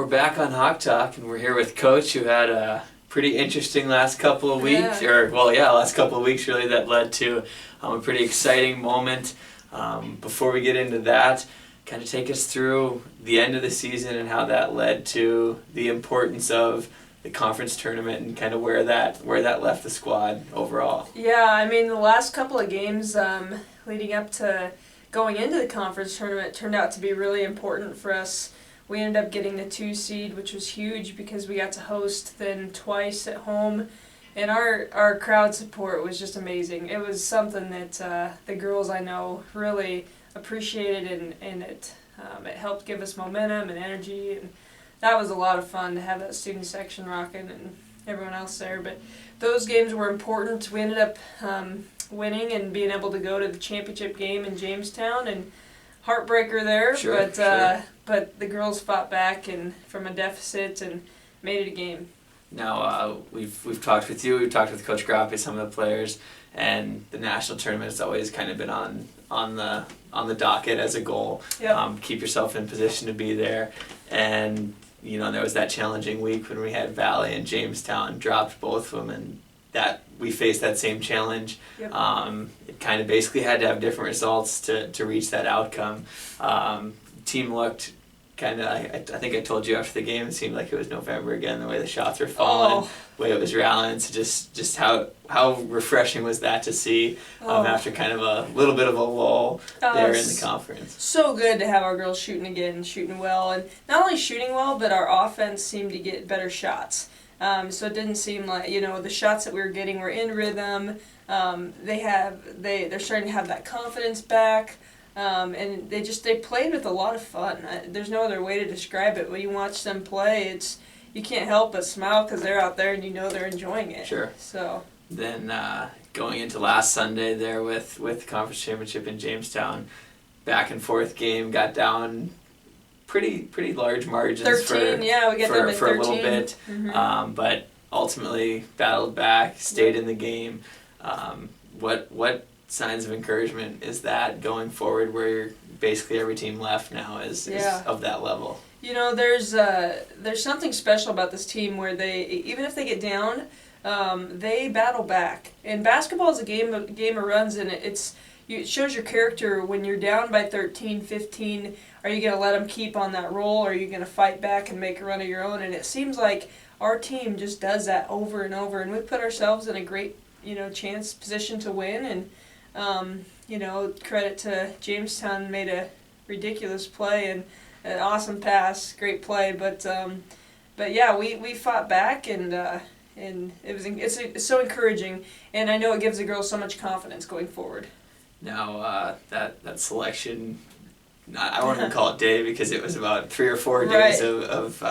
we're back on Hawk Talk, and we're here with Coach, who had a pretty interesting last couple of weeks, last couple of weeks really, that led to a pretty exciting moment. Before we get into that, kind of take us through the end of the season and how that led to the importance of the conference tournament and kind of where that left the squad overall. Yeah, I mean, the last couple of games leading up to going into the conference tournament turned out to be really important for us. We ended up getting the 2 seed, which was huge because we got to host them twice at home, and our crowd support was just amazing. It was something that the girls I know really appreciated, and it helped give us momentum and energy, and that was a lot of fun to have that student section rocking and everyone else there. But those games were important. We ended up winning and being able to go to the championship game in Jamestown, and heartbreaker there, but the girls fought back and from a deficit and made it a game. Now we've talked with you, we've talked with Coach Grappe, some of the players, and the national tournament has always kind of been on the docket as a goal. Yep. Keep yourself in position to be there, and there was that challenging week when we had Valley and Jamestown, dropped both of them, and that we faced that same challenge. Yep. It kind of basically had to have different results to reach that outcome. Team looked kind of, I think I told you after the game, it seemed like it was November again, the way the shots were falling, the way it was rallying. So just how refreshing was that to see after kind of a little bit of a lull there in the conference. So good to have our girls shooting again, shooting well, and not only shooting well, but our offense seemed to get better shots. So it didn't seem like, the shots that we were getting were in rhythm. They're starting to have that confidence back. And they played with a lot of fun. There's no other way to describe it. When you watch them play, you can't help but smile because they're out there and they're enjoying it. Sure. So then going into last Sunday there with the conference championship in Jamestown, back and forth game, got down pretty large margins 13, we got them at 13. For a little bit, mm-hmm. But ultimately battled back, stayed in the game. What signs of encouragement is that going forward, where basically every team left now is of that level? There's something special about this team where they, even if they get down, they battle back. And basketball is a game of runs, and it shows your character. When you're down by 13, 15, are you going to let them keep on that roll, or are you going to fight back and make a run of your own? And it seems like our team just does that over and over, and we put ourselves in a great position to win. And credit to Jamestown, made a ridiculous play and an awesome pass, great play. But yeah, we fought back, and it's so encouraging, and I know it gives the girls so much confidence going forward. Now that selection, I won't even call it day because it was about 3 or 4 days of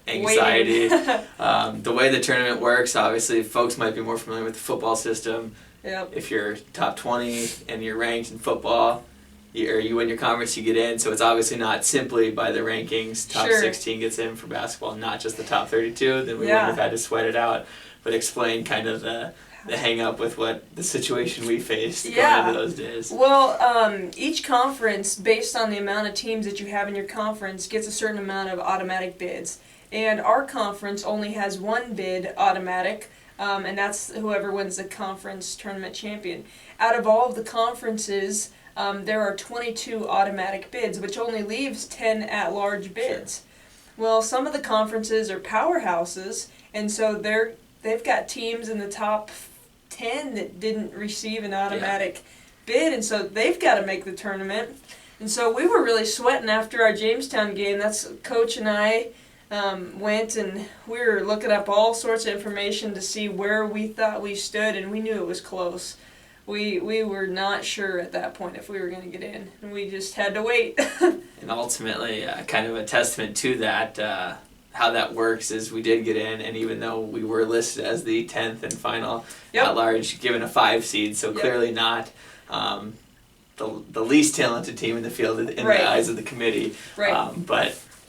anxiety. The way the tournament works, obviously, folks might be more familiar with the football system. Yep. If you're top 20 and you're ranked in football, you win your conference, you get in. So it's obviously not simply by the rankings. Top 16 gets in for basketball, not just the top 32. Then we wouldn't have had to sweat it out. But explain kind of the hang up with what the situation we faced going into those days. Well, each conference, based on the amount of teams that you have in your conference, gets a certain amount of automatic bids. And our conference only has 1 bid automatic, and that's whoever wins the conference tournament champion. Out of all of the conferences, there are 22 automatic bids, which only leaves 10 at-large bids. Sure. Well, some of the conferences are powerhouses, and so they've got teams in the top 10 that didn't receive an automatic bid, and so they've got to make the tournament. And so we were really sweating after our Jamestown game. That's Coach and I went, and we were looking up all sorts of information to see where we thought we stood, and we knew it was close. We were not sure at that point if we were going to get in, and we just had to wait. And ultimately, kind of a testament to that, how that works is we did get in, and even though we were listed as the 10th and final at large, given a 5 seed, so clearly not the least talented team in the field in the eyes of the committee. Right.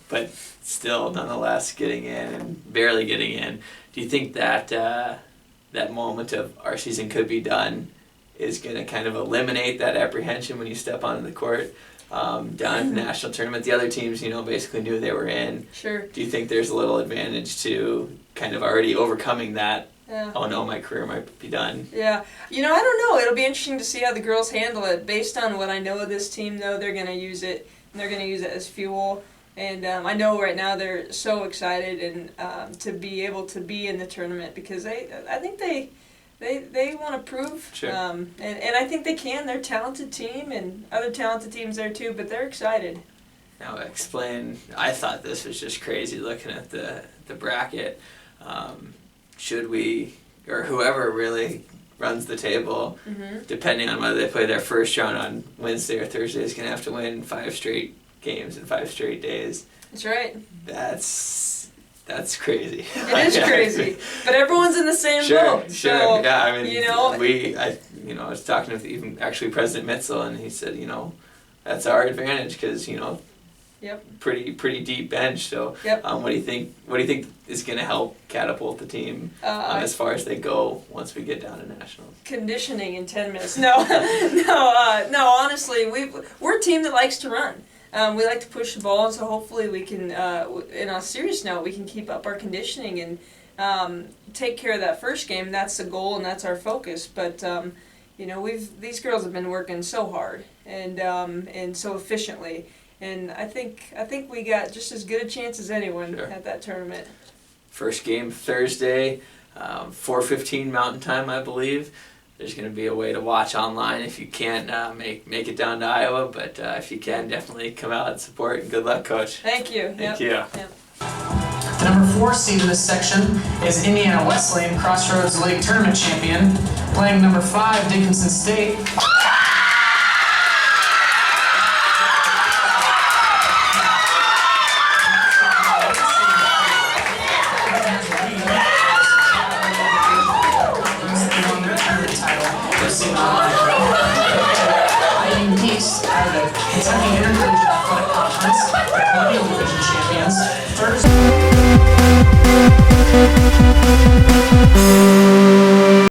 But still, nonetheless, getting in and barely getting in. Do you think that that moment of our season could be done is going to kind of eliminate that apprehension when you step onto the court. Down at the national tournament, the other teams, basically knew they were in. Sure. Do you think there's a little advantage to kind of already overcoming that? Yeah. Oh no, my career might be done. Yeah. I don't know. It'll be interesting to see how the girls handle it. Based on what I know of this team, though, they're going to use it, and they're going to use it as fuel. And I know right now they're so excited and to be able to be in the tournament because I think they want to prove. Sure. And I think they can. They're a talented team, and other talented teams there too, but they're excited. Now explain, I thought this was just crazy looking at the bracket. Should we, or whoever really runs the table, depending on whether they play their first round on Wednesday or Thursday, is going to have to win 5 straight games in 5 straight days. That's right. That's crazy. It is crazy, but everyone's in the same boat. Sure. So, Yeah, I mean, I was talking with even actually President Mitzel, and he said, that's our advantage because Yep. pretty deep bench. So, Yep. what do you think? What do you think is going to help catapult the team as far as they go once we get down to nationals? Conditioning in 10 minutes. No, no. Honestly, we're a team that likes to run. We like to push the ball, and so hopefully we can, in a serious note, we can keep up our conditioning and take care of that first game. That's the goal, and that's our focus. But these girls have been working so hard and so efficiently, and I think we got just as good a chance as anyone at that tournament. First game Thursday, 4:15 Mountain Time, I believe. There's going to be a way to watch online if you can't make it down to Iowa, but if you can, definitely come out and support. And good luck, Coach. Thank you. Thank you. Yep. The number 4 seed in this section is Indiana Wesleyan, Crossroads League Tournament champion, playing number 5, Dickinson State. IU East out of the Kentucky Intercollegiate Athletic Conference, Colonial Division champions. Thursday.